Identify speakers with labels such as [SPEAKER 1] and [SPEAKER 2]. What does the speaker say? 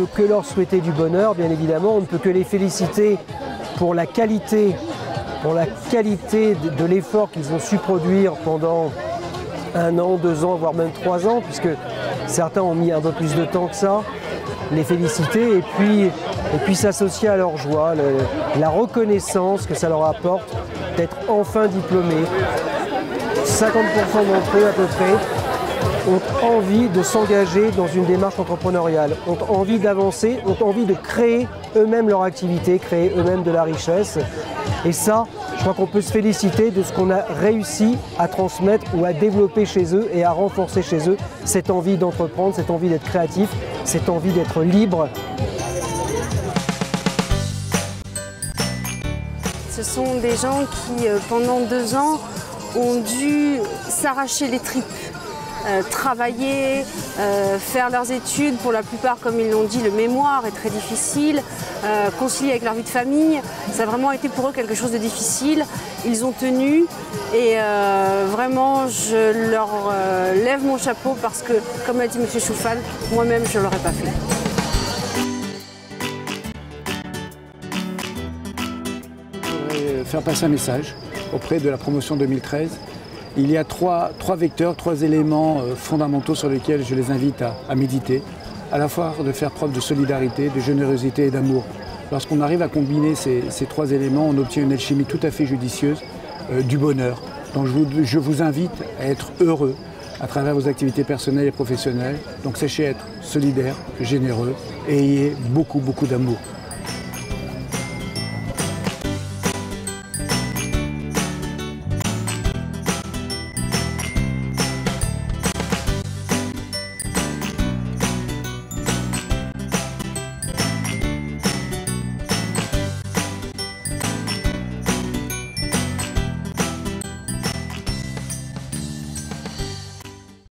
[SPEAKER 1] peut que leur souhaiter du bonheur, bien évidemment. On ne peut que les féliciter pour la qualité de l'effort qu'ils ont su produire pendant 1 an, 2 ans, voire même 3 ans, puisque certains ont mis un peu plus de temps que ça. Les féliciter et puis s'associer à leur joie, la reconnaissance que ça leur apporte d'être enfin diplômés. 50% d'entre eux à peu près ont envie de s'engager dans une démarche entrepreneuriale, ont envie d'avancer, ont envie de créer eux-mêmes leur activité, créer eux-mêmes de la richesse. Et ça, je crois qu'on peut se féliciter de ce qu'on a réussi à transmettre ou à développer chez eux et à renforcer chez eux cette envie d'entreprendre, cette envie d'être créatif, cette envie d'être libre.
[SPEAKER 2] Ce sont des gens qui, pendant 2 ans, ont dû s'arracher les tripes. Travailler, faire leurs études, pour la plupart, comme ils l'ont dit, le mémoire est très difficile, concilier avec leur vie de famille, ça a vraiment été pour eux quelque chose de difficile. Ils ont tenu et vraiment je leur lève mon chapeau parce que, comme l'a dit M. Choufal, moi-même je ne l'aurais pas fait.
[SPEAKER 3] Je voudrais faire passer un message auprès de la promotion 2013. Il y a trois vecteurs, 3 éléments fondamentaux sur lesquels je les invite à méditer. À la fois de faire preuve de solidarité, de générosité et d'amour. Lorsqu'on arrive à combiner ces 3 éléments, on obtient une alchimie tout à fait judicieuse du bonheur. Donc je vous invite à être heureux à travers vos activités personnelles et professionnelles. Donc sachez être solidaire, généreux et ayez beaucoup d'amour.